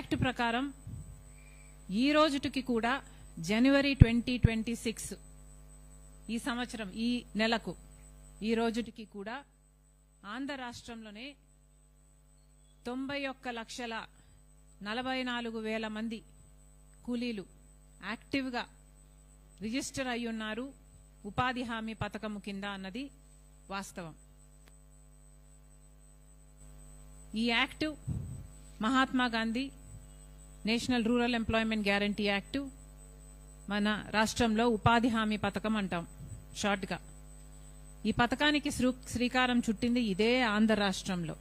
Act ప్రకారం ఈ రోజుటికి కూడా జనవరి 2026 ఈ సంవత్సరం ఈ నెలకు ఈ రోజుటికి కూడా ఆంధ్ర రాష్ట్రంలోనే 91,44,000 మంది కూలీలు యాక్టివ్గా రిజిస్టర్ అయి ఉన్నారు ఉపాధి హామీ పథకం కింద అన్నది వాస్తవం. ఈ act Mahatma Gandhi national rural employment guarantee act మన రాష్ట్రంలో ఉపాధి హామీ పథకం అంటాం షార్ట్గా. ఈ పథకానికి శ్రీకారం చుట్టింది ఇదే ఆంధ్ర రాష్ట్రంలో.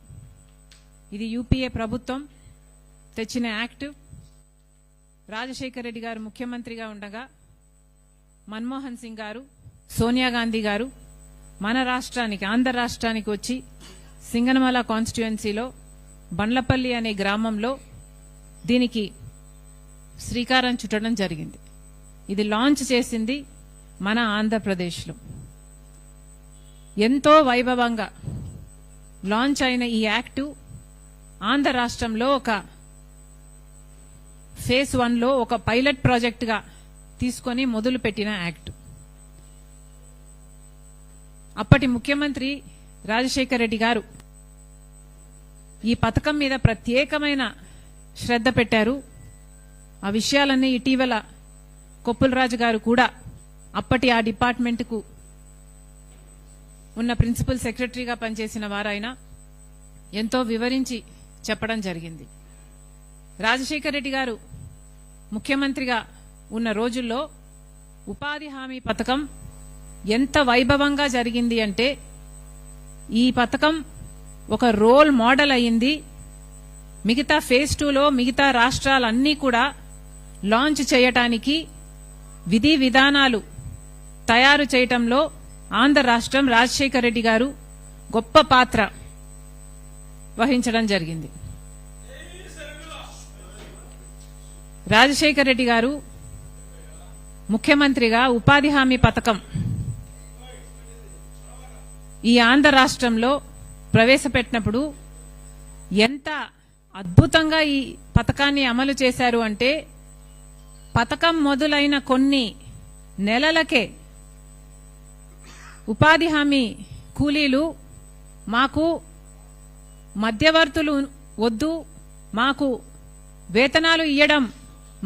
ఇది యూపీఏ ప్రభుత్వం తెచ్చిన యాక్ట్. రాజశేఖర రెడ్డి గారు ముఖ్యమంత్రిగా ఉండగా మన్మోహన్ సింగ్ గారు, సోనియా గాంధీ గారు మన రాష్ట్రానికి ఆంధ్ర రాష్ట్రానికి వచ్చి సింగనమల కాన్స్టిట్యుయెన్సీలో బండ్లపల్లి అనే గ్రామంలో దీనికి శ్రీకారం చుట్టడం జరిగింది. ఇది లాంచ్ చేసింది మన ఆంధ్రప్రదేశ్లో. ఎంతో వైభవంగా లాంచ్ అయిన ఈ యాక్టు ఆంధ్ర రాష్ట్రంలో ఒక ఫేజ్ 1లో ఒక పైలట్ ప్రాజెక్టుగా తీసుకొని మొదలుపెట్టిన యాక్ట్. అప్పటి ముఖ్యమంత్రి రాజశేఖర రెడ్డి గారు ఈ పథకం మీద ప్రత్యేకమైన శ్రద్ధ పెట్టారు. ఆ విషయాలన్నీ ఇటీవల కొప్పులరాజు గారు కూడా అప్పటి ఆ డిపార్ట్మెంట్కు ఉన్న ప్రిన్సిపల్ సెక్రటరీగా పనిచేసిన వారైనా ఎంతో వివరించి చెప్పడం జరిగింది. రాజశేఖర రెడ్డి గారు ముఖ్యమంత్రిగా ఉన్న రోజుల్లో ఉపాధి హామీ పథకం ఎంత వైభవంగా జరిగింది అంటే ఈ పథకం ఒక రోల్ మోడల్ అయింది. మిగతా ఫేజ్ 2లో మిగతా రాష్ట్రాలన్నీ కూడా లాంచ్ చేయటానికి విధి విధానాలు తయారు చేయటంలో ఆంధ్ర రాష్ట్రం రాజశేఖర రెడ్డి గారు గొప్ప పాత్ర వహించడం జరిగింది. రాజశేఖర రెడ్డి గారు ముఖ్యమంత్రిగా ఉపాధి హామీ పథకం ఈ ఆంధ్ర రాష్ట్రంలో ప్రవేశపెట్టినప్పుడు ఎంత అద్భుతంగా ఈ పథకాన్ని అమలు చేశారు అంటే పథకం మొదలైన కొన్ని నెలలకే ఉపాధి హామీ కూలీలు మాకు మధ్యవర్తులు వద్దు, మాకు వేతనాలు ఇవ్వడం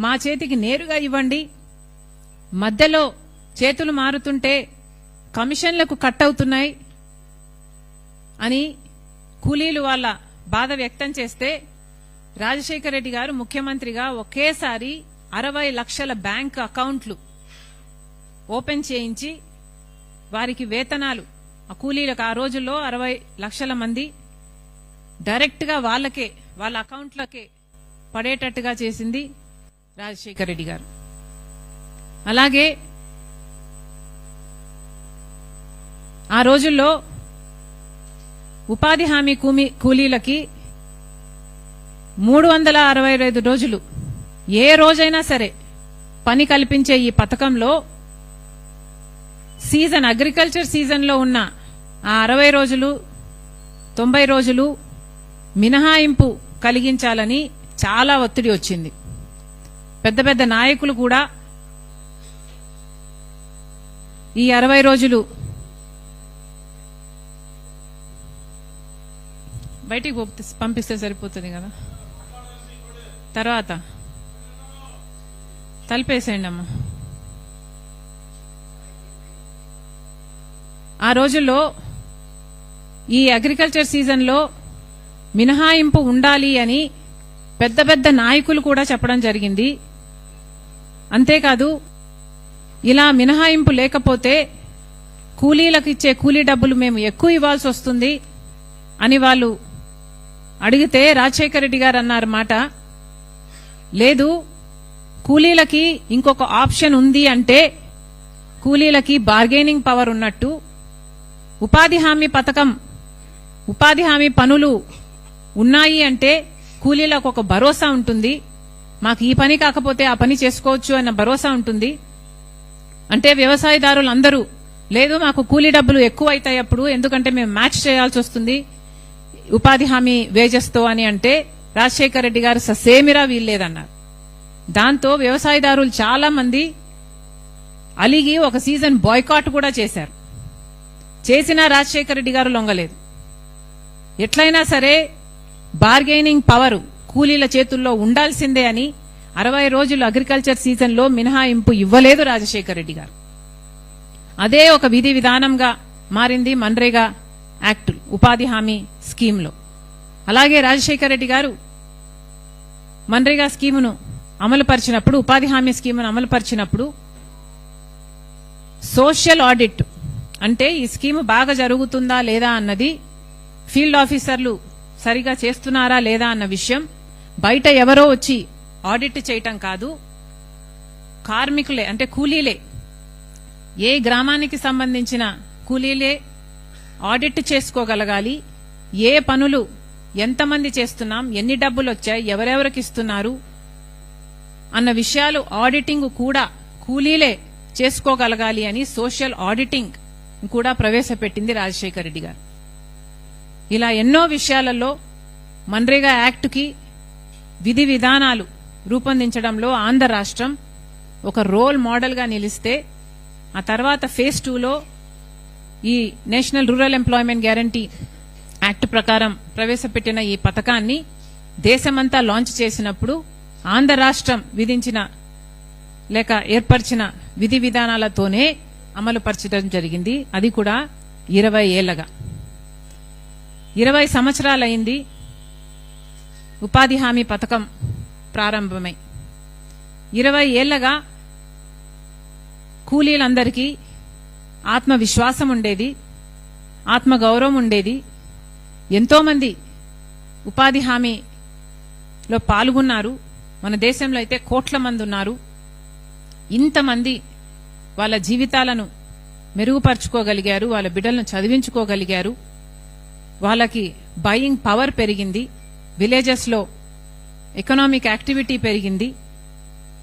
మా చేతికి నేరుగా ఇవ్వండి, మధ్యలో చేతులు మారుతుంటే కమిషన్లకు కట్ అవుతున్నాయి అని కూలీలు వాళ్ళ బాధ వ్యక్తం చేస్తే రాజశేఖర రెడ్డి గారు ముఖ్యమంత్రిగా ఒకేసారి 60 లక్షల బ్యాంక్ అకౌంట్లు ఓపెన్ చేయించి వారికి వేతనాలు ఆ కూలీలకు ఆ రోజుల్లో 60 లక్షల మంది డైరెక్ట్ గా వాళ్ళకే వాళ్ళ అకౌంట్లకే పడేటట్టుగా చేసింది రాజశేఖర రెడ్డి గారు. అలాగే ఆ రోజుల్లో ఉపాధి హామీ కూలీలకి 365 రోజులు ఏ రోజైనా సరే పని కల్పించే ఈ పథకంలో సీజన్ అగ్రికల్చర్ సీజన్లో ఉన్న ఆ 60 రోజులు 90 రోజులు మినహాయింపు కలిగించాలని చాలా ఒత్తిడి వచ్చింది. పెద్ద పెద్ద నాయకులు కూడా ఈ 60 రోజులు బయటికి పంపిస్తే సరిపోతుంది కదా, తర్వాత తలిపేసేయండి అమ్మా. ఆ రోజుల్లో ఈ అగ్రికల్చర్ సీజన్లో మినహాయింపు ఉండాలి అని పెద్ద పెద్ద నాయకులు కూడా చెప్పడం జరిగింది. అంతేకాదు ఇలా మినహాయింపు లేకపోతే కూలీలకు ఇచ్చే కూలీ డబ్బులు మేము ఎక్కువ ఇవ్వాల్సి వస్తుంది అని వాళ్ళు అడిగితే రాజశేఖర రెడ్డి గారు అన్నారు మాట, లేదు కూలీలకి ఇంకొక ఆప్షన్ ఉంది అంటే కూలీలకి బార్గెనింగ్ పవర్ ఉన్నట్టు, ఉపాధి హామీ పథకం ఉపాధి హామీ పనులు ఉన్నాయి అంటే కూలీలకు ఒక భరోసా ఉంటుంది, మాకు ఈ పని కాకపోతే ఆ పని చేసుకోవచ్చు అన్న భరోసా ఉంటుంది. అంటే వ్యవసాయదారులు అందరూ లేదు మాకు కూలీ డబ్బులు ఎక్కువ అవుతాయి అప్పుడు, ఎందుకంటే మేము మ్యాచ్ చేయాల్సి వస్తుంది ఉపాధి హామీ వేజెస్ తో అని అంటే రాజశేఖర రెడ్డి గారు ససేమిరా వీల్లేదన్నారు. దాంతో వ్యవసాయదారులు చాలా మంది అలిగి ఒక సీజన్ బాయ్కాట్ కూడా చేశారు. చేసినా రాజశేఖర రెడ్డి గారు లొంగలేదు. ఎట్లయినా సరే బార్గెనింగ్ పవర్ కూలీల చేతుల్లో ఉండాల్సిందే అని 60 రోజులు అగ్రికల్చర్ సీజన్లో మినహాయింపు ఇవ్వలేదు రాజశేఖర రెడ్డి గారు. అదే ఒక విధి విధానంగా మారింది మన్రేగా యాక్ట్ ఉపాధి హామీ స్కీమ్లో. అలాగే రాజశేఖర రెడ్డి గారు మన్రేగా స్కీమును అమలుపరిచినప్పుడు, ఉపాధి హామీ స్కీమును అమలుపరిచినప్పుడు సోషల్ ఆడిట్ అంటే ఈ స్కీము బాగా జరుగుతుందా లేదా అన్నది, ఫీల్డ్ ఆఫీసర్లు సరిగా చేస్తున్నారా లేదా అన్న విషయం బయట ఎవరో వచ్చి ఆడిట్ చేయటం కాదు, కార్మికులే అంటే కూలీలే, ఏ గ్రామానికి సంబంధించిన కూలీలే ఆడిట్ చేసుకోగలగాలి. ఏ పనులు ఎంతమంది చేస్తున్నాం, ఎన్ని డబ్బులు వచ్చాయి, ఎవరెవరికి ఇస్తున్నారు అన్న విషయాలు ఆడిటింగ్ కూడా కూలీలే చేసుకోగలగాలి అని సోషల్ ఆడిటింగ్ కూడా ప్రవేశపెట్టింది రాజశేఖర రెడ్డి గారు. ఇలా ఎన్నో విషయాలలో మన్రేగా యాక్ట్కి విధి విధానాలు రూపొందించడంలో ఆంధ్ర రాష్ట్రం ఒక రోల్ మోడల్గా నిలిస్తే, ఆ తర్వాత ఫేజ్ 2లో ఈ national rural employment guarantee act ప్రకారం ప్రవేశపెట్టిన ఈ పథకాన్ని దేశమంతా లాంచ్ చేసినప్పుడు ఆంధ్ర రాష్ట్రం విధించిన లేక ఏర్పరిచిన విధి విధానాలతోనే అమలుపరచడం జరిగింది. అది కూడా 20 ఏళ్లగా. 20 సంవత్సరాలైంది ఉపాధి హామీ పథకం ప్రారంభమై. 20 ఏళ్లగా కూలీలందరికీ ఆత్మవిశ్వాసం ఉండేది, ఆత్మగౌరవం ఉండేది. ఎంతోమంది ఉపాధి హామీలో పాల్గొన్నారు. మన దేశంలో అయితే కోట్ల మంది ఉన్నారు. ఇంతమంది వాళ్ళ జీవితాలను మెరుగుపరుచుకోగలిగారు, వాళ్ళ బిడ్డలను చదివించుకోగలిగారు, వాళ్ళకి బయింగ్ పవర్ పెరిగింది, విలేజెస్లో ఎకనామిక్ యాక్టివిటీ పెరిగింది.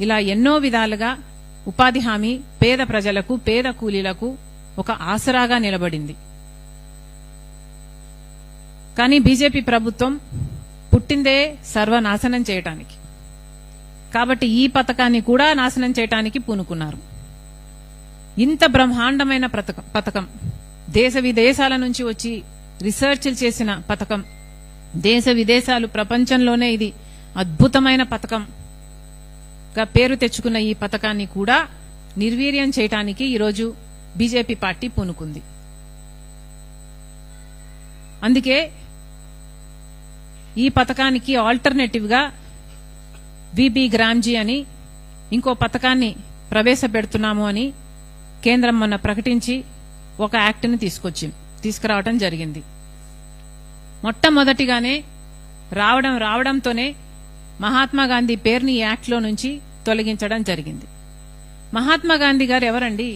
ఇలా ఎన్నో విధాలుగా ఉపాధి హామీ పేద ప్రజలకు, పేద కూలీలకు ఒక ఆసరాగా నిలబడింది. కానీ బీజేపీ ప్రభుత్వం పుట్టిందే సర్వనాశనం చేయటానికి, కాబట్టి ఈ పథకాన్ని కూడా నాశనం చేయటానికి పూనుకున్నారు. ఇంత బ్రహ్మాండమైన పథకం, దేశ విదేశాల నుంచి వచ్చి రీసెర్చ్లు చేసిన పథకం, దేశ విదేశాలు ప్రపంచంలోనే ఇది అద్భుతమైన పథకంగా పేరు తెచ్చుకున్న ఈ పథకాన్ని కూడా నిర్వీర్యం చేయటానికి ఈరోజు బీజేపీ పార్టీ పూనుకుంది. అందుకే ఈ పథకానికి ఆల్టర్నేటివ్ గా విబి గ్రామ్జీ అని ఇంకో పథకాన్ని ప్రవేశపెడుతున్నాము అని కేంద్రం మొన్న ప్రకటించి ఒక యాక్ట్ని తీసుకురావడం జరిగింది. మొట్టమొదటిగానే రావడంతోనే మహాత్మా గాంధీ పేరుని ఈ యాక్ట్లో నుంచి తొలగించడం జరిగింది. మహాత్మా గాంధీ గారు ఎవరండి?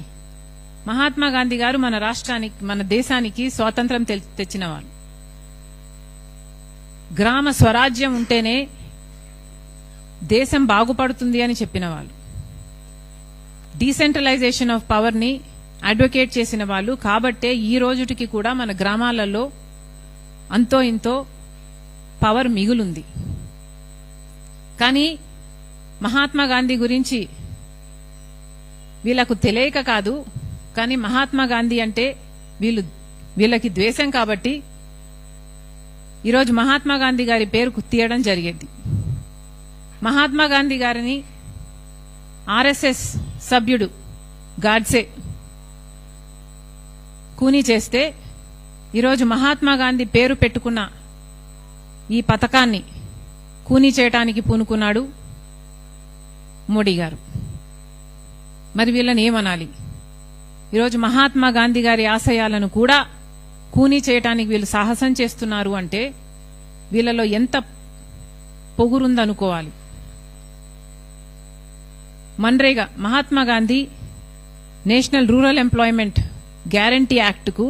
మహాత్మా గాంధీ గారు మన రాష్ట్రానికి, మన దేశానికి స్వాతంత్రం తెచ్చిన వాళ్ళు. గ్రామ స్వరాజ్యం ఉంటేనే దేశం బాగుపడుతుంది అని చెప్పిన వాళ్ళు. డీసెంట్రలైజేషన్ ఆఫ్ పవర్ ని అడ్వకేట్ చేసిన వాళ్ళు. కాబట్టే ఈ రోజుటికి కూడా మన గ్రామాలలో అంతో ఇంతో పవర్ మిగులుంది. కానీ మహాత్మా గాంధీ గురించి వీళ్లకు తెలియక కాదు, కానీ మహాత్మా గాంధీ అంటే వీళ్ళకి ద్వేషం కాబట్టి ఈరోజు మహాత్మా గాంధీ గారి పేరు తీయడం జరిగేది. మహాత్మా గాంధీ గారిని ఆర్ఎస్ఎస్ సభ్యుడు గాడ్సే కూనీ చేస్తే ఈరోజు మహాత్మా గాంధీ పేరు పెట్టుకున్న ఈ పథకాన్ని కూనీ చేయటానికి పూనుకున్నాడు మోడీ గారు. మరి వీళ్ళని ఏమనాలి? ఈరోజు మహాత్మా గాంధీ గారి ఆశయాలను కూడా కూనీ చేయటానికి వీళ్ళు సాహసం చేస్తున్నారు అంటే వీళ్ళలో ఎంత పొగురుందనుకోవాలి. MNREGA, Mahatma Gandhi national rural employment guarantee యాక్ట్కు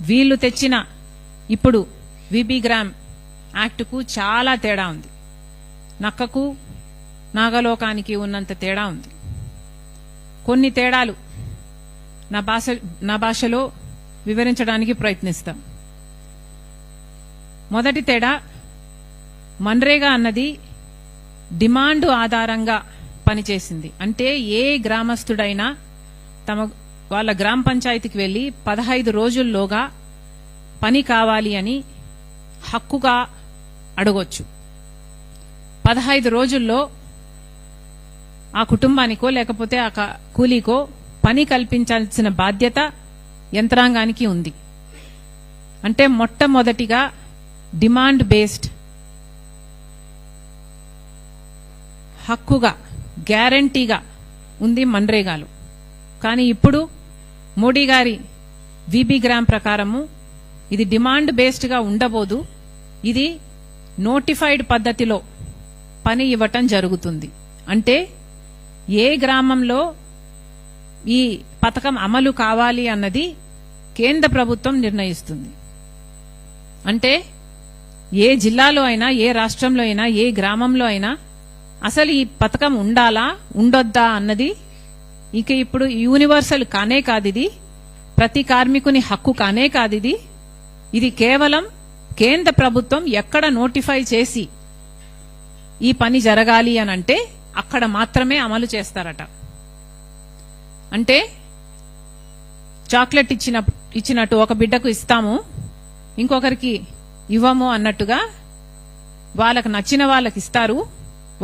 వీళ్లు తెచ్చిన ఇప్పుడు విబి గ్రామ్ యాక్ట్కు చాలా తేడా ఉంది. నక్కకు నాగలోకానికి ఉన్నంత తేడా ఉంది. కొన్ని తేడాలు నా భాషలో వివరించడానికి ప్రయత్నిస్తాం. మొదటి తేడా, మన్రేగా అన్నది డిమాండ్ ఆధారంగా పనిచేసింది. అంటే ఏ గ్రామస్తుడైనా వాళ్ళ గ్రామ పంచాయతీకి వెళ్లి 15 రోజుల్లోగా పని కావాలి అని హక్కుగా అడగొచ్చు. 15 రోజుల్లో ఆ కుటుంబానికో లేకపోతే ఆ కూలీకో పని కల్పించాల్సిన బాధ్యత యంత్రాంగానికి ఉంది. అంటే మొట్టమొదటిగా డిమాండ్ బేస్డ్ హక్కుగా గ్యారంటీగా ఉంది మన్రేగాలో. కానీ ఇప్పుడు మోడీ గారి విబి గ్రామ్ ప్రకారము ఇది డిమాండ్ బేస్డ్ గా ఉండబోదు, ఇది నోటిఫైడ్ పద్ధతిలో పని ఇవ్వటం జరుగుతుంది. అంటే ఏ గ్రామంలో ఈ పథకం అమలు కావాలి అన్నది కేంద్ర ప్రభుత్వం నిర్ణయిస్తుంది. అంటే ఏ జిల్లాలో అయినా, ఏ రాష్ట్రంలో అయినా, ఏ గ్రామంలో అయినా అసలు ఈ పథకం ఉండాలా ఉండొద్దా అన్నది ఇక ఇప్పుడు యూనివర్సల్ కానే కాదు, ఇది ప్రతి కార్మికుని హక్కు కానే కాదు. ఇది కేవలం కేంద్ర ప్రభుత్వం ఎక్కడ నోటిఫై చేసి ఈ పని జరగాలి అని అంటే అక్కడ మాత్రమే అమలు చేస్తారట. అంటే చాక్లెట్ ఇచ్చినట్టు ఒక బిడ్డకు ఇస్తాము, ఇంకొకరికి ఇవ్వము అన్నట్టుగా వాళ్ళకు నచ్చిన వాళ్ళకి ఇస్తారు,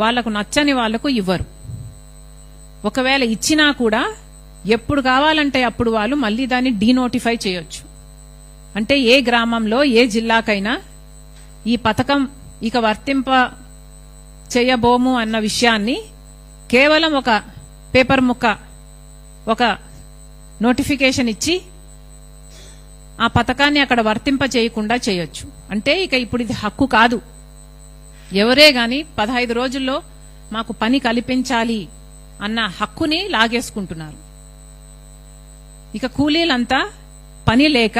వాళ్లకు నచ్చని వాళ్లకు ఇవ్వరు. ఒకవేళ ఇచ్చినా కూడా ఎప్పుడు కావాలంటే అప్పుడు వాళ్ళు మళ్లీ దాన్ని డీనోటిఫై చేయొచ్చు. అంటే ఏ గ్రామంలో ఏ జిల్లాకైనా ఈ పథకం ఇక వర్తింప చేయబోము అన్న విషయాన్ని కేవలం ఒక పేపర్ ముక్క, ఒక నోటిఫికేషన్ ఇచ్చి ఆ పథకాన్ని అక్కడ వర్తింప చేయకుండా చేయొచ్చు. అంటే ఇక ఇప్పుడు ఇది హక్కు కాదు. ఎవరే గాని 15 రోజుల్లో మాకు పని కల్పించాలి అన్న హక్కుని లాగేసుకుంటున్నారు. ఇక కూలీలంతా పని లేక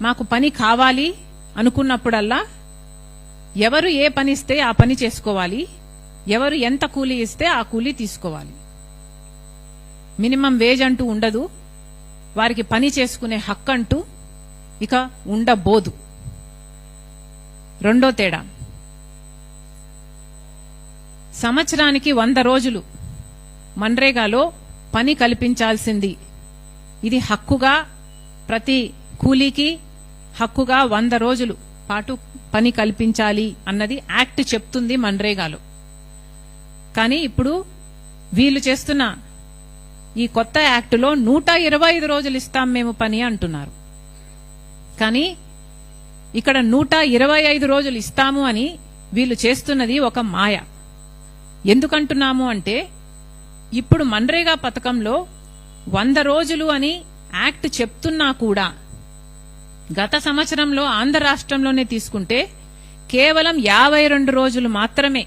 మాకు పని కావాలి అనుకున్నప్పుడల్లా ఎవరు ఏ పని ఇస్తే ఆ పని చేసుకోవాలి, ఎవరు ఎంత కూలీ ఇస్తే ఆ కూలీ తీసుకోవాలి. మినిమం వేజ్ అంటూ ఉండదు, వారికి పని చేసుకునే హక్కు అంటూ ఇక ఉండబోదు. రెండో తేడా, సంవత్సరానికి 100 రోజులు మన్రేగాలో పని కల్పించాల్సింది. ఇది హక్కుగా ప్రతి కూలీకి హక్కుగా 100 రోజులు పాటు పని కల్పించాలి అన్నది యాక్ట్ చెప్తుంది మన్రేగాలో. కానీ ఇప్పుడు వీళ్ళు చేస్తున్న ఈ కొత్త యాక్టులో 125 రోజులు ఇస్తాం మేము పని అంటున్నారు. కానీ ఇక్కడ 125 రోజులు ఇస్తాము అని వీళ్ళు చేస్తున్నది ఒక మాయ. ఎందుకంటున్నాము అంటే ఇప్పుడు మన్రేగా పథకంలో 100 రోజులు అని యాక్ట్ చెప్తున్నా కూడా గత సంవత్సరంలో ఆంధ్ర రాష్ట్రంలోనే తీసుకుంటే కేవలం 52 రోజులు మాత్రమే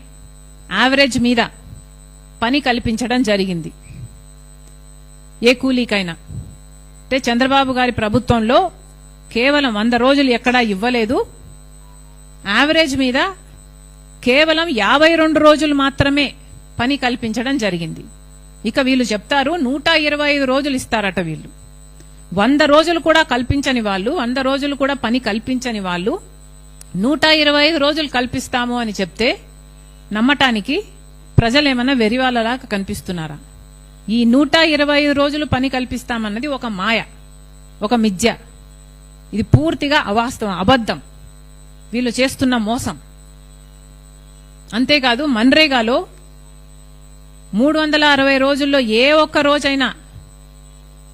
యావరేజ్ మీద పని కల్పించడం జరిగింది ఏ కూలీకైనా. అంటే చంద్రబాబు గారి ప్రభుత్వంలో కేవలం 100 రోజులు ఎక్కడా ఇవ్వలేదు, యావరేజ్ మీద కేవలం 52 రోజులు మాత్రమే పని కల్పించడం జరిగింది. ఇక వీళ్ళు చెప్తారు 125 రోజులు ఇస్తారట. వీళ్ళు 100 రోజులు కూడా కల్పించని వాళ్ళు, 100 రోజులు కూడా పని కల్పించని వాళ్ళు 125 రోజులు కల్పిస్తాము అని చెప్తే నమ్మటానికి ప్రజలేమన్నా వెరివాళ్ళలా కనిపిస్తున్నారా? ఈ 125 రోజులు పని కల్పిస్తామన్నది ఒక మాయ, ఒక మిథ్య. ఇది పూర్తిగా అవాస్తవం, అబద్ధం, వీళ్ళు చేస్తున్న మోసం. అంతేకాదు మన్రేగాలో 360 రోజుల్లో ఏ ఒక్క రోజైనా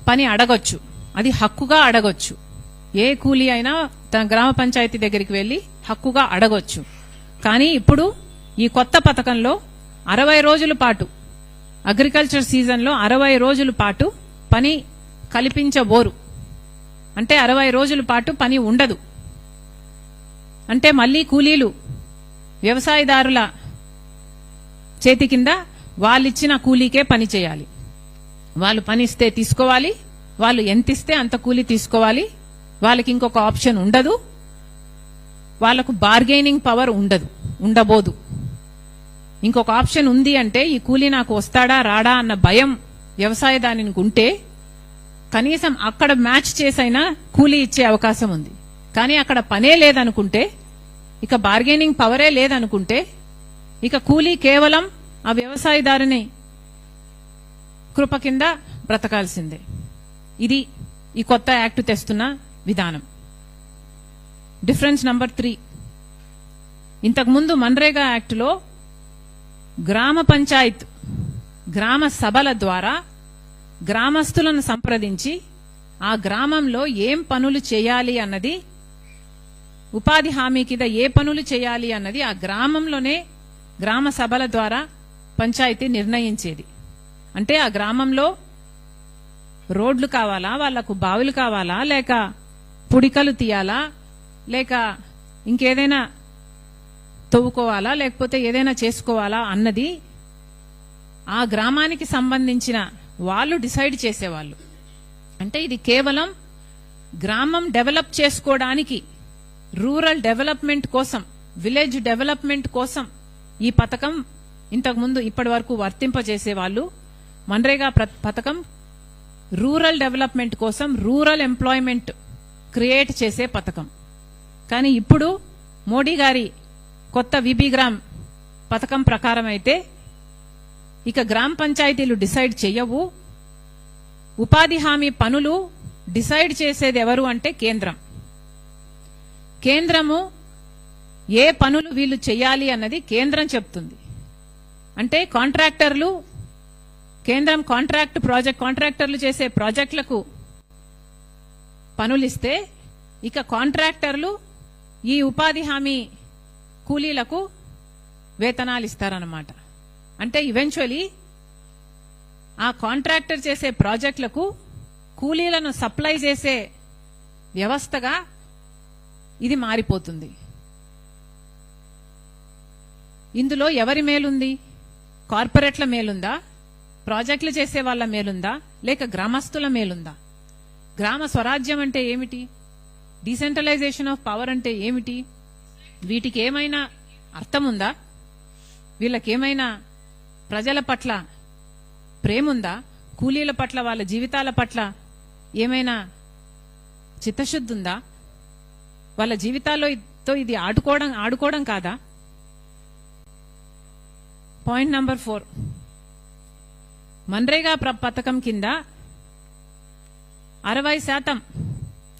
పని అడగొచ్చు, అది హక్కుగా అడగొచ్చు. ఏ కూలీ అయినా తన గ్రామ పంచాయతీ దగ్గరికి వెళ్లి హక్కుగా అడగొచ్చు. కానీ ఇప్పుడు ఈ కొత్త పథకంలో 60 రోజుల పాటు అగ్రికల్చర్ సీజన్లో 60 రోజుల పాటు పని కల్పించబోరు. అంటే 60 రోజుల పాటు పని ఉండదు. అంటే మళ్లీ కూలీలు వ్యవసాయదారుల చేతి కింద వాళ్ళిచ్చిన కూలీకే పని చేయాలి. వాళ్ళు పని ఇస్తే తీసుకోవాలి, వాళ్ళు ఎంత ఇస్తే అంత కూలీ తీసుకోవాలి. వాళ్ళకి ఇంకొక ఆప్షన్ ఉండదు, వాళ్లకు బార్గెనింగ్ పవర్ ఉండబోదు. ఇంకొక ఆప్షన్ ఉంది అంటే ఈ కూలీ నాకు వస్తాడా రాడా అన్న భయం వ్యవసాయదానికి ఉంటే కనీసం అక్కడ మ్యాచ్ చేసైనా కూలీ ఇచ్చే అవకాశం ఉంది. కానీ అక్కడ పనే లేదనుకుంటే ఇక బార్గెనింగ్ పవరే లేదనుకుంటే ఇక కూలీ కేవలం ఆ వ్యవసాయదారుని కృప కింద బ్రతకాల్సిందే. ఇది ఈ కొత్త యాక్ట్ తెస్తున్న విధానం. డిఫరెన్స్ నంబర్ 3, ఇంతకుముందు మన్రేగా యాక్టులో గ్రామ పంచాయత్ గ్రామ సభల ద్వారా గ్రామస్తులను సంప్రదించి ఆ గ్రామంలో ఏం పనులు చేయాలి అన్నది, ఉపాధి హామీ కింద ఏ పనులు చేయాలి అన్నది ఆ గ్రామంలోనే గ్రామ సభల ద్వారా పంచాయతీ నిర్ణయించేది. అంటే ఆ గ్రామంలో రోడ్లు కావాలా, వాళ్లకు బావులు కావాలా, లేక పుడికలు తీయాలా, లేక ఇంకేదైనా తవ్వుకోవాలా, లేకపోతే ఏదైనా చేసుకోవాలా అన్నది ఆ గ్రామానికి సంబంధించిన వాళ్ళు డిసైడ్ చేసేవాళ్ళు. అంటే ఇది కేవలం గ్రామం డెవలప్ చేసుకోవడానికి, రూరల్ డెవలప్మెంట్ కోసం, విలేజ్ డెవలప్మెంట్ కోసం ఈ పథకం ఇంతకుముందు ఇప్పటి వరకు వర్తింపజేసేవాళ్ళు. మన్రేగా పథకం రూరల్ డెవలప్మెంట్ కోసం, రూరల్ ఎంప్లాయ్మెంట్ క్రియేట్ చేసే పథకం. కానీ ఇప్పుడు మోడీ గారి కొత్త విబి గ్రామ్ పథకం ప్రకారం అయితే ఇక గ్రామ పంచాయతీలు డిసైడ్ చెయ్యవు. ఉపాధి హామీ పనులు డిసైడ్ చేసేది ఎవరు అంటే కేంద్రం. కేంద్రము ఏ పనులు వీళ్ళు చెయ్యాలి అన్నది కేంద్రం చెప్తుంది. అంటే కాంట్రాక్టర్లు, కేంద్రం కాంట్రాక్టర్లు చేసే ప్రాజెక్టులకు పనులిస్తే ఇక కాంట్రాక్టర్లు ఈ ఉపాధి హామీ కూలీలకు వేతనాలు ఇస్తారన్నమాట. అంటే ఈవెన్చువలీ ఆ కాంట్రాక్టర్ చేసే ప్రాజెక్టులకు కూలీలను సప్లై చేసే వ్యవస్థగా ఇది మారిపోతుంది. ఇందులో ఎవరి మేలుంది? కార్పొరేట్ల మేలుందా, ప్రాజెక్టులు చేసే వాళ్ళ మేలుందా, లేక గ్రామస్తుల మేలుందా? గ్రామ స్వరాజ్యం అంటే ఏమిటి? డీసెంట్రలైజేషన్ ఆఫ్ పవర్ అంటే ఏమిటి? వీటికి ఏమైనా అర్థం ఉందా? వీళ్ళకేమైనా ప్రజల పట్ల ప్రేముందా? కూలీల పట్ల, వాళ్ళ జీవితాల పట్ల ఏమైనా చిత్తశుద్ధి ఉందా? వాళ్ళ జీవితాల్లో ఇది ఆడుకోవడం కాదా? పాయింట్ నంబర్ 4, మన్రేగా పథకం కింద 60%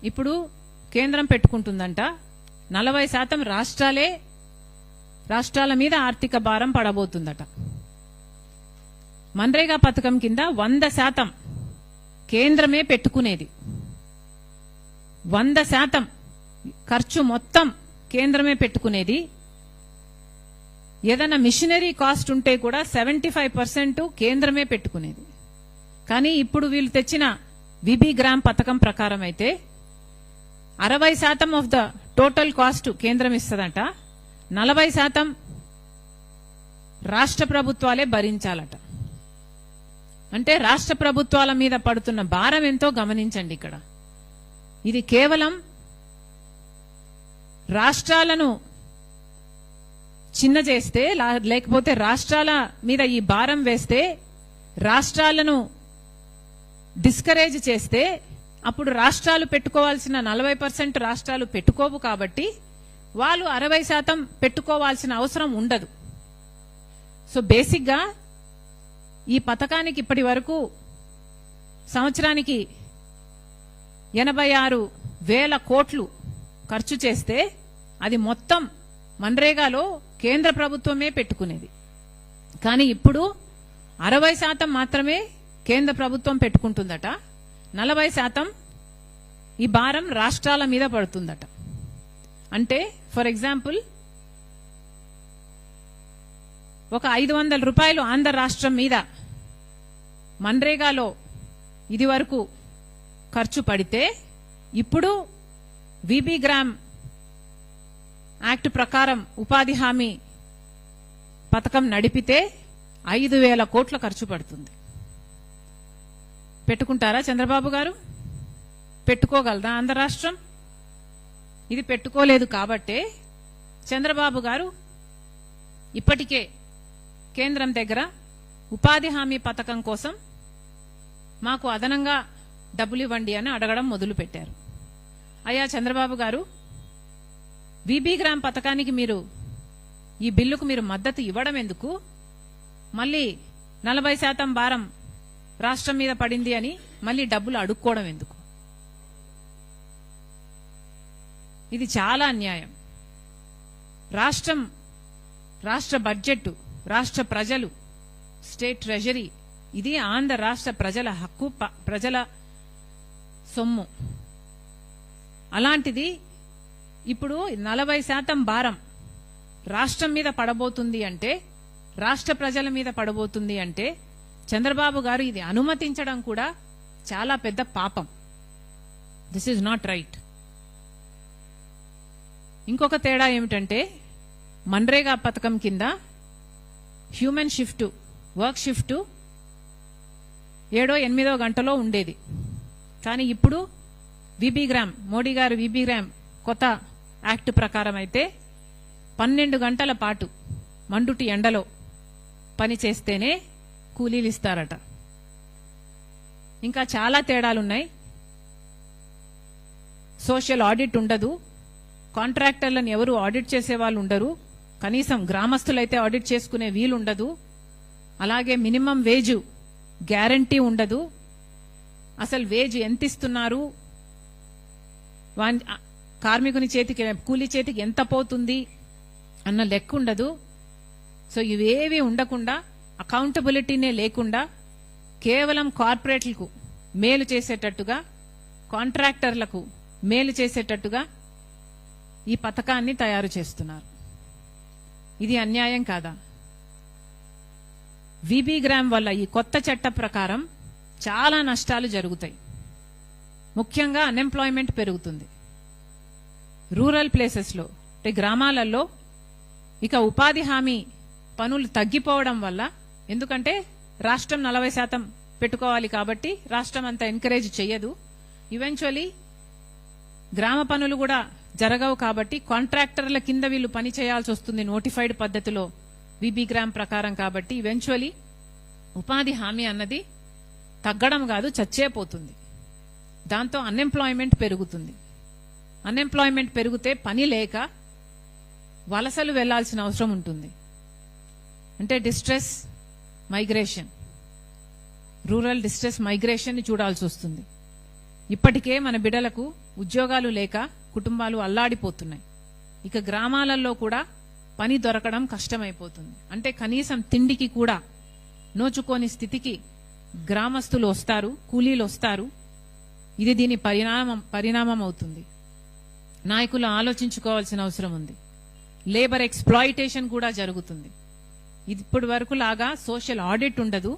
ఇప్పుడు కేంద్రం పెట్టుకుంటుందంట, 40% రాష్ట్రాల మీద ఆర్థిక భారం పడబోతుందట. మన్రేగా పథకం కింద 100% కేంద్రమే పెట్టుకునేది. 100% ఖర్చు మొత్తం కేంద్రమే పెట్టుకునేది. ఏదైనా మిషనరీ కాస్ట్ ఉంటే కూడా 75% కేంద్రమే పెట్టుకునేది. కానీ ఇప్పుడు వీళ్ళు తెచ్చిన విబి గ్రామ్ పథకం ప్రకారం అయితే 60% ఆఫ్ ద టోటల్ కాస్ట్ కేంద్రం ఇస్తుందట, 40% రాష్ట్ర ప్రభుత్వాలే భరించాలట. అంటే రాష్ట్ర ప్రభుత్వాల మీద పడుతున్న భారం ఎంతో గమనించండి. ఇక్కడ ఇది కేవలం రాష్ట్రాలను చిన్న చేస్తే, లేకపోతే రాష్ట్రాల మీద ఈ భారం వేస్తే, రాష్ట్రాలను డిస్కరేజ్ చేస్తే అప్పుడు రాష్ట్రాలు పెట్టుకోవాల్సిన 40% రాష్ట్రాలు పెట్టుకోవు. కాబట్టి వాళ్ళు 60% పెట్టుకోవాల్సిన అవసరం ఉండదు. సో బేసిక్ గా ఈ పథకానికి ఇప్పటి వరకు సంవత్సరానికి 86,000 కోట్లు ఖర్చు చేస్తే అది మొత్తం మన్రేగాలో కేంద్ర ప్రభుత్వమే పెట్టుకునేది. కానీ ఇప్పుడు 60% మాత్రమే కేంద్ర ప్రభుత్వం పెట్టుకుంటుందట, 40% ఈ భారం రాష్ట్రాల మీద పడుతుందట. అంటే ఫర్ ఎగ్జాంపుల్ ఒక 500 రూపాయలు ఆంధ్ర రాష్ట్రం మీద మన్రేగాలో ఇది వరకు ఖర్చు పడితే, ఇప్పుడు విబి గ్రామ్ యాక్ట్ ప్రకారం ఉపాధి హామీ పథకం నడిపితే 5,000 కోట్ల ఖర్చు పడుతుంది. పెట్టుకుంటారా చంద్రబాబు గారు? పెట్టుకోగలరా ఆంధ్ర రాష్ట్రం? ఇది పెట్టుకోలేదు కాబట్టే చంద్రబాబు గారు ఇప్పటికే కేంద్రం దగ్గర ఉపాధి హామీ పథకం కోసం మాకు అదనంగా డబ్బులు ఇవ్వండి అని అడగడం మొదలు పెట్టారు. అయ్యా చంద్రబాబు గారు, విబి గ్రామ్ పథకానికి మీరు ఈ బిల్లుకు మీరు మద్దతు ఇవ్వడం ఎందుకు? మళ్ళీ 40% భారం రాష్ట్రం మీద పడింది అని మళ్ళీ డబ్బులు అడుక్కోవడం ఎందుకు? ఇది చాలా అన్యాయం. రాష్ట్ర బడ్జెట్, రాష్ట్ర ప్రజలు, స్టేట్ ట్రెజరీ, ఇది ఆంధ్ర రాష్ట్ర ప్రజల హక్కు, ప్రజల సొమ్ము. అలాంటిది ఇప్పుడు 40% భారం రాష్ట్రం మీద పడబోతుంది అంటే, రాష్ట్ర ప్రజల మీద పడబోతుంది అంటే చంద్రబాబు గారు ఇది అనుమతించడం కూడా చాలా పెద్ద పాపం. This is not right. ఇంకొక తేడా ఏమిటంటే, మన్రేగా పథకం కింద హ్యూమన్ షిఫ్ట్, వర్క్ షిఫ్ట్ 7-8 గంటలో ఉండేది. కానీ ఇప్పుడు విబి గ్రామ్, మోడీ గారు విబి గ్రామ్ కొత్త యాక్ట్ ప్రకారం అయితే 12 గంటల పాటు మండుటి ఎండలో పని చేస్తేనే కూలీలు ఇస్తారట. ఇంకా చాలా తేడాలున్నాయి. సోషల్ ఆడిట్ ఉండదు, కాంట్రాక్టర్లను ఎవరు ఆడిట్ చేసే వాళ్ళు ఉండరు, కనీసం గ్రామస్తులైతే ఆడిట్ చేసుకునే వీలుండదు. అలాగే మినిమం వేజ్ గ్యారంటీ ఉండదు. అసలు వేజ్ ఎంత ఇస్తున్నారు, కార్మికుని చేతికి, కూలీ చేతికి ఎంత పోతుంది అన్న లెక్క ఉండదు. సో ఇవేవి ఉండకుండా, అకౌంటబిలిటీనే లేకుండా కేవలం కార్పొరేట్లకు మేలు చేసేటట్టుగా, కాంట్రాక్టర్లకు మేలు చేసేటట్టుగా ఈ పథకాన్ని తయారు చేస్తున్నారు. ఇది అన్యాయం కాదా? విబి గ్రామ్ వల్ల, ఈ కొత్త చట్ట ప్రకారం చాలా నష్టాలు జరుగుతాయి. ముఖ్యంగా అన్ఎంప్లాయ్మెంట్ పెరుగుతుంది. రూరల్ ప్లేసెస్లో, అంటే గ్రామాలలో ఇక ఉపాధి హామీ పనులు తగ్గిపోవడం వల్ల, ఎందుకంటే రాష్ట్రం 40% పెట్టుకోవాలి కాబట్టి రాష్ట్రం అంతా ఎంకరేజ్ చెయ్యదు. ఈవెన్చువలీ గ్రామ పనులు కూడా జరగవు కాబట్టి కాంట్రాక్టర్ల కింద వీళ్ళు పని చేయాల్సి వస్తుంది నోటిఫైడ్ పద్ధతిలో విబి గ్రామ్ ప్రకారం. కాబట్టి ఈవెన్చువలీ ఉపాధి హామీ అన్నది తగ్గడం కాదు, చచ్చేపోతుంది. దాంతో అన్ఎంప్లాయ్మెంట్ పెరుగుతుంది. అన్ఎంప్లాయ్మెంట్ పెరిగితే పని లేక వలసలు వెళ్లాల్సిన అవసరం ఉంటుంది. అంటే distress migration, rural distress migration ని చూడాల్సి వస్తుంది. ఇప్పటికే మన బిడ్డలకు ఉద్యోగాలు లేక కుటుంబాలు అల్లాడిపోతున్నాయి. ఇక గ్రామాలలో కూడా పని దొరకడం కష్టమైపోతుంది. అంటే కనీసం తిండికి కూడా నోచుకోని స్థితికి గ్రామస్తులు వస్తారు, కూలీలు వస్తారు. ఇది దీని పరిణామం అవుతుంది. నాయకులు ఆలోచించుకోవాల్సిన అవసరం ఉంది. లేబర్ ఎక్స్‌ప్లాయిటేషన్ కూడా జరుగుతుంది. ఇప్పటి వరకు లాగా సోషల్ ఆడిట్ ఉండదు.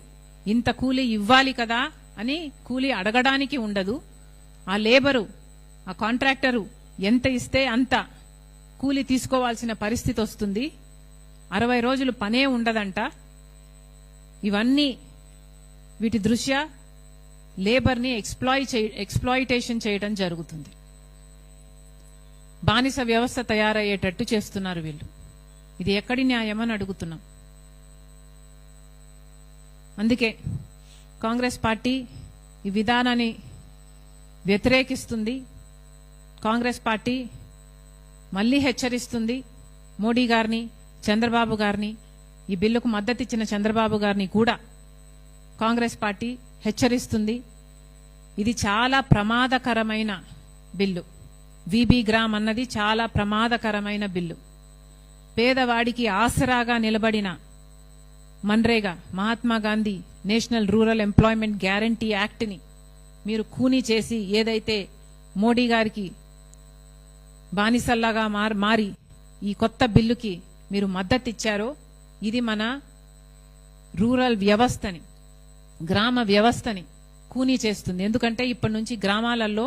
ఇంత కూలీ ఇవ్వాలి కదా అని కూలీ అడగడానికి ఉండదు. ఆ లేబరు, ఆ కాంట్రాక్టరు ఎంత ఇస్తే అంత కూలీ తీసుకోవాల్సిన పరిస్థితి వస్తుంది. 60 రోజులు పనే ఉండదంట. ఇవన్నీ వీటి దృష్ట్యా లేబర్ని ఎక్స్‌ప్లాయిటేషన్ చేయడం జరుగుతుంది. బానిస వ్యవస్థ తయారయ్యేటట్టు చేస్తున్నారు వీళ్ళు. ఇది ఎక్కడి న్యాయమని అడుగుతున్నాం. అందుకే కాంగ్రెస్ పార్టీ ఈ విధానాన్ని వ్యతిరేకిస్తుంది. కాంగ్రెస్ పార్టీ మళ్లీ హెచ్చరిస్తుంది మోడీ గారిని, చంద్రబాబు గారిని, ఈ బిల్లుకు మద్దతిచ్చిన చంద్రబాబు గారిని కూడా కాంగ్రెస్ పార్టీ హెచ్చరిస్తుంది. ఇది చాలా ప్రమాదకరమైన బిల్లు. విబి గ్రామ్ అన్నది చాలా ప్రమాదకరమైన బిల్లు. పేదవాడికి ఆసరాగా నిలబడిన MNREGA, Mahatma Gandhi national rural employment guarantee act ని మీరు ఖూనీ చేసి, ఏదైతే మోడీ గారికి బానిసల్లాగా మారి ఈ కొత్త బిల్లుకి మీరు మద్దతిచ్చారో, ఇది మన రూరల్ వ్యవస్థని, గ్రామ వ్యవస్థని ఖూనీ చేస్తుంది. ఎందుకంటే ఇప్పటి నుంచి గ్రామాలలో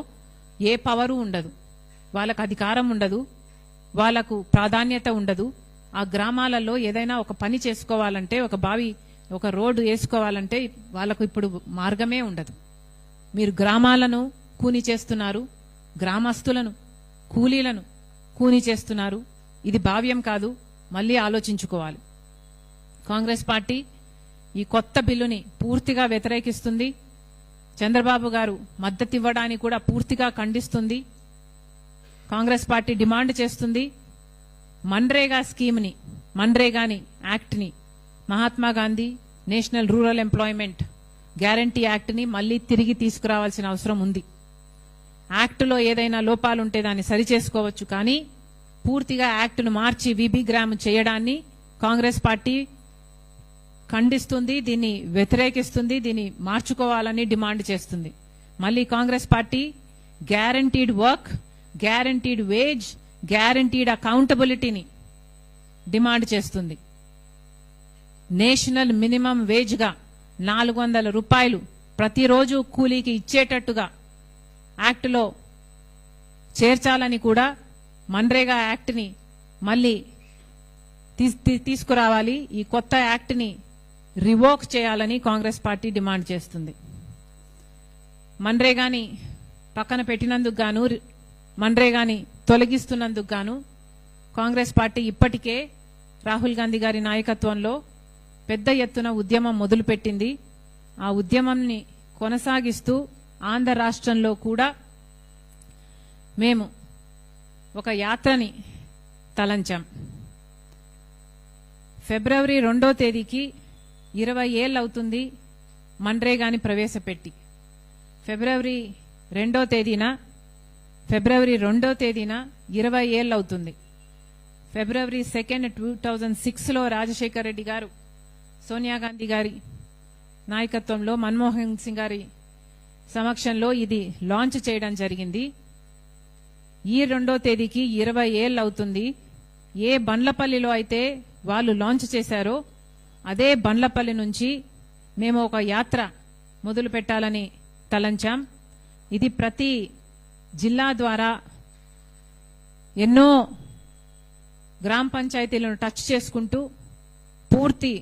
ఏ పవరు ఉండదు, వాళ్ళకు అధికారం ఉండదు, వాళ్లకు ప్రాధాన్యత ఉండదు. ఆ గ్రామాలలో ఏదైనా ఒక పని చేసుకోవాలంటే, ఒక బావి, ఒక రోడ్డు వేసుకోవాలంటే వాళ్లకు ఇప్పుడు మార్గమే ఉండదు. మీరు గ్రామాలను ఖూనీ చేస్తున్నారు, గ్రామస్తులను, కూలీలను ఖూనీ చేస్తున్నారు. ఇది భావ్యం కాదు. మళ్లీ ఆలోచించుకోవాలి. కాంగ్రెస్ పార్టీ ఈ కొత్త బిల్లుని పూర్తిగా వ్యతిరేకిస్తుంది. చంద్రబాబు గారు మద్దతివ్వడానికి కూడా పూర్తిగా ఖండిస్తుంది. కాంగ్రెస్ పార్టీ డిమాండ్ చేస్తుంది మన్రేగా స్కీమ్ని, మన్రేగాని యాక్ట్ని, Mahatma Gandhi national rural employment guarantee యాక్ట్ని మళ్లీ తిరిగి తీసుకురావాల్సిన అవసరం ఉంది. యాక్టులో ఏదైనా లోపాలుంటే దాన్ని సరిచేసుకోవచ్చు, కానీ పూర్తిగా యాక్టును మార్చి విబిగ్రామ్ చేయడాన్ని కాంగ్రెస్ పార్టీ ఖండిస్తుంది, దీన్ని వ్యతిరేకిస్తుంది, దీన్ని మార్చుకోవాలని డిమాండ్ చేస్తుంది. మళ్ళీ Congress party guaranteed work, guaranteed wage, guaranteed అకౌంటబిలిటీని డిమాండ్ చేస్తుంది. నేషనల్ మినిమం వేజ్ గా 400 రూపాయలు ప్రతిరోజు కూలీకి ఇచ్చేటట్టుగా యాక్టులో చేర్చాలని కూడా మన్రేగా యాక్ట్ని మళ్ళీ తీసుకురావాలి. ఈ కొత్త యాక్ట్ని రివోక్ చేయాలని కాంగ్రెస్ పార్టీ డిమాండ్ చేస్తుంది. మన్రేగాని పక్కన పెట్టినందుకు గాను, మన్రేగాని తొలగిస్తున్నందుకు గాను కాంగ్రెస్ పార్టీ ఇప్పటికే రాహుల్ గాంధీ గారి నాయకత్వంలో పెద్ద ఎత్తున ఉద్యమం మొదలుపెట్టింది. ఆ ఉద్యమంని కొనసాగిస్తూ ఆంధ్ర రాష్ట్రంలో కూడా మేము ఒక యాత్రని తలంచాం. ఫిబ్రవరి 2వ తేదీకి 20 ఏళ్ళు అవుతుంది మన్రేగాని ప్రవేశపెట్టి. ఫిబ్రవరి 2వ తేదీన 20 ఏళ్ళు అవుతుంది. ఫిబ్రవరి 2, 2006లో రాజశేఖర్ రెడ్డి గారు, సోనియా గాంధీ గారి నాయకత్వంలో, మన్మోహన్ సింగ్ గారి సమక్షంలో ఇది లాంచ్ చేయడం జరిగింది. ఈ 2వ తేదీకి 20 ఏళ్ళు అవుతుంది. ఏ బండ్లపల్లిలో అయితే వాళ్ళు లాంచ్ చేశారో అదే బండ్లపల్లి నుంచి మేము ఒక యాత్ర మొదలు పెట్టాలని తలంచాం. ఇది ప్రతి జిల్లా ద్వారా ఎన్నో గ్రామ పంచాయతీలను టచ్ చేసుకుంటూ పూర్తి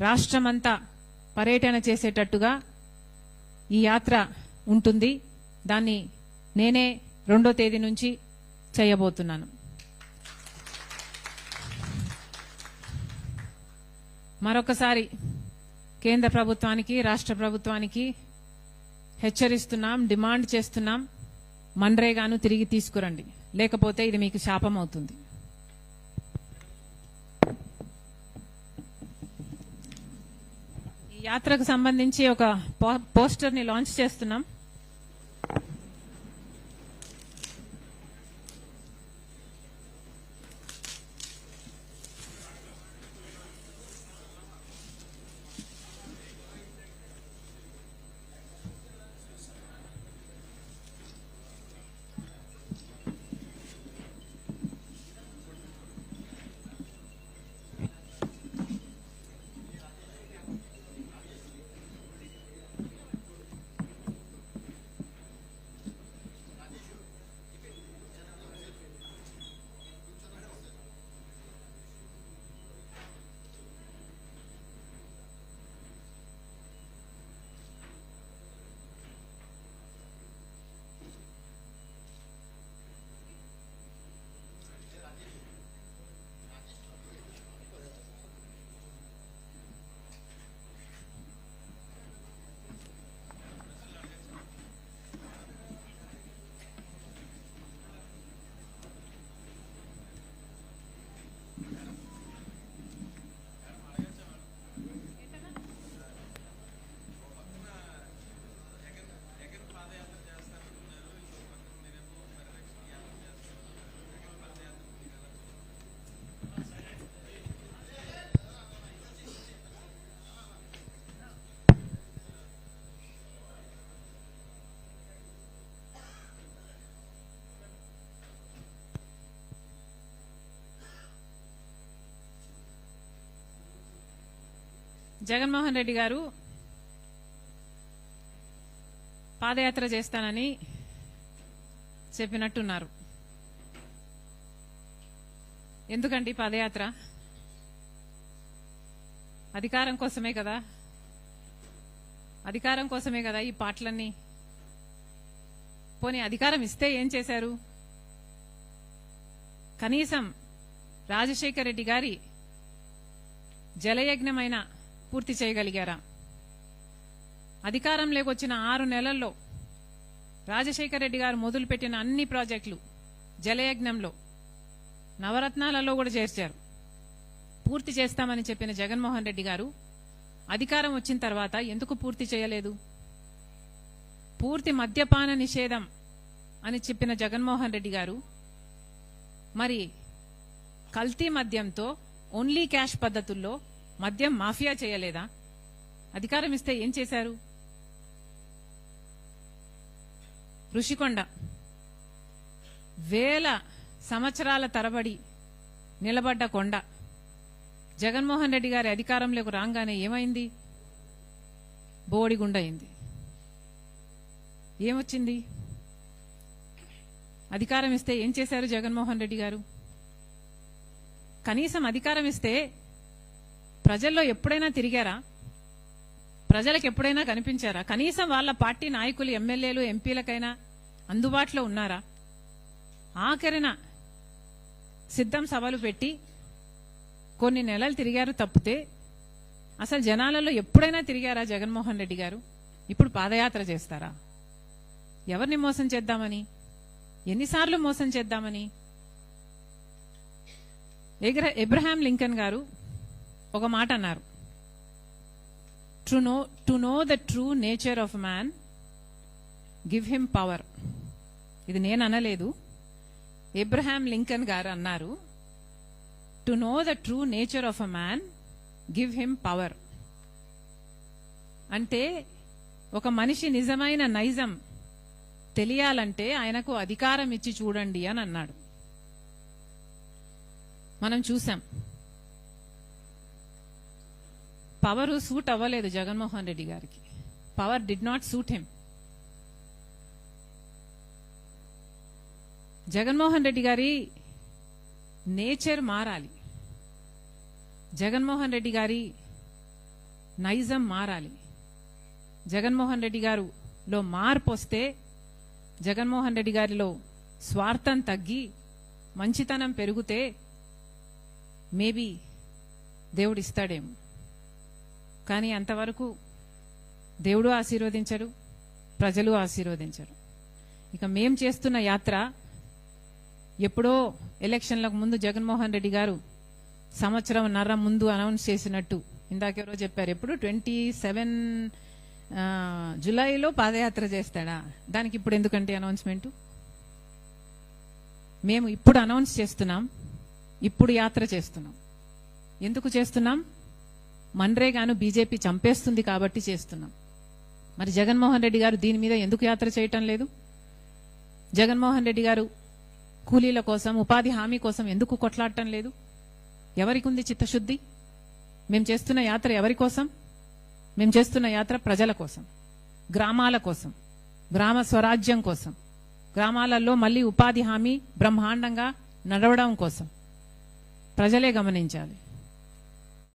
రాష్ట్రమంతా పర్యటన చేసేటట్టుగా ఈ యాత్ర ఉంటుంది. దాన్ని నేనే 2వ తేదీ నుంచి చేయబోతున్నాను. మరొకసారి కేంద్ర ప్రభుత్వానికి, రాష్ట్ర ప్రభుత్వానికి హెచ్చరిస్తున్నాం, డిమాండ్ చేస్తున్నాం, మన్రేగాను తిరిగి తీసుకురండి, లేకపోతే ఇది మీకు శాపం అవుతుంది. ఈ యాత్రకు సంబంధించి ఒక పోస్టర్ ని లాంచ్ చేస్తున్నాం. జగన్మోహన్ రెడ్డి గారు పాదయాత్ర చేస్తానని చెప్పినట్టున్నారు. ఎందుకండి పాదయాత్ర? అధికారం కోసమే కదా, అధికారం కోసమే కదా ఈ పాటలన్నీ. పోనీ అధికారం ఇస్తే ఏం చేశారు? కనీసం రాజశేఖర రెడ్డి గారి జలయజ్ఞమైన పూర్తి చేయగలిగారా? అధికారంలోకి వచ్చిన 6 నెలల్లో రాజశేఖర రెడ్డి గారు మొదలుపెట్టిన అన్ని ప్రాజెక్టులు జలయజ్ఞంలో నవరత్నాలలో కూడా చేర్చారు. పూర్తి చేస్తామని చెప్పిన జగన్మోహన్ రెడ్డి గారు అధికారం వచ్చిన తర్వాత ఎందుకు పూర్తి చేయలేదు? పూర్తి మద్యపాన నిషేధం అని చెప్పిన జగన్మోహన్ రెడ్డి గారు మరి కల్తీ మద్యంతో ఓన్లీ క్యాష్ పద్ధతుల్లో మద్యం మాఫియా చేయలేదా? అధికారం ఇస్తే ఏం చేశారు? ఋషికొండ వేల సంవత్సరాల తరబడి నిలబడ్డ కొండ జగన్మోహన్ రెడ్డి గారి అధికారంలోకి రాగానే ఏమైంది? బోడిగుండయింది. ఏమొచ్చింది? అధికారం ఇస్తే ఏం చేశారు జగన్మోహన్ రెడ్డి గారు? కనీసం అధికారం ఇస్తే ప్రజల్లో ఎప్పుడైనా తిరిగారా? ప్రజలకు ఎప్పుడైనా కనిపించారా? కనీసం వాళ్ళ పార్టీ నాయకులు, ఎమ్మెల్యేలు, ఎంపీలకైనా అందుబాటులో ఉన్నారా? ఆఖరిన సిద్ధం సభలు పెట్టి కొన్ని నెలలు తిరిగారు తప్పితే అసలు జనాలలో ఎప్పుడైనా తిరిగారా జగన్మోహన్ రెడ్డి గారు? ఇప్పుడు పాదయాత్ర చేస్తారా? ఎవరిని మోసం చేద్దామని? ఎన్నిసార్లు మోసం చేద్దామని? ఎబ్రహాం లింకన్ గారు ఒక మాట అన్నారు, to know the true nature of man give him power. ఇది నేను అనలేదు, ఎబ్రహాం లింకన్ గారు అన్నారు. To know the true nature of a man give him power. అంటే ఒక మనిషి నిజమైన నైజం తెలియాలంటే ఆయనకు అధికారం ఇచ్చి చూడండి అని అన్నాడు. మనం చూసాం, పవరు సూట్ అవ్వలేదు జగన్మోహన్ రెడ్డి గారికి. Power did not suit him. Jaganmohan Reddy గారి నేచర్ మారాలి, జగన్మోహన్ రెడ్డి గారి నైజం మారాలి. జగన్మోహన్ రెడ్డి గారులో మార్పు వస్తే, జగన్మోహన్ రెడ్డి గారిలో స్వార్థం తగ్గి మంచితనం పెరిగితే మేబీ దేవుడు ఇస్తాడేమో. కానీ అంతవరకు దేవుడు ఆశీర్వదించడు, ప్రజలు ఆశీర్వదించరు. ఇక మేం చేస్తున్న యాత్ర ఎప్పుడో ఎలక్షన్లకు ముందు జగన్మోహన్ రెడ్డి గారు సంవత్సరంన్నర ముందు అనౌన్స్ చేసినట్టు ఇందాకెవరో చెప్పారు, ఎప్పుడు 27 జులైలో పాదయాత్ర చేస్తాడా? దానికి ఇప్పుడు ఎందుకంటే అనౌన్స్మెంటు? మేము ఇప్పుడు అనౌన్స్ చేస్తున్నాం, ఇప్పుడు యాత్ర చేస్తున్నాం. ఎందుకు చేస్తున్నాం? మన్రేగాను బీజేపీ చంపేస్తుంది కాబట్టి చేస్తున్నాం. మరి జగన్మోహన్ రెడ్డి గారు దీని మీద ఎందుకు యాత్ర చేయటం లేదు? జగన్మోహన్ రెడ్డి గారు కూలీల కోసం, ఉపాధి హామీ కోసం ఎందుకు కొట్లాడటం లేదు? ఎవరికి ఉంది చిత్తశుద్ధి? మేము చేస్తున్న యాత్ర ఎవరి కోసం? మేము చేస్తున్న యాత్ర ప్రజల కోసం, గ్రామాల కోసం, గ్రామ స్వరాజ్యం కోసం, గ్రామాలలో మళ్ళీ ఉపాధి హామీ బ్రహ్మాండంగా నడవడం కోసం. ప్రజలే గమనించాలి.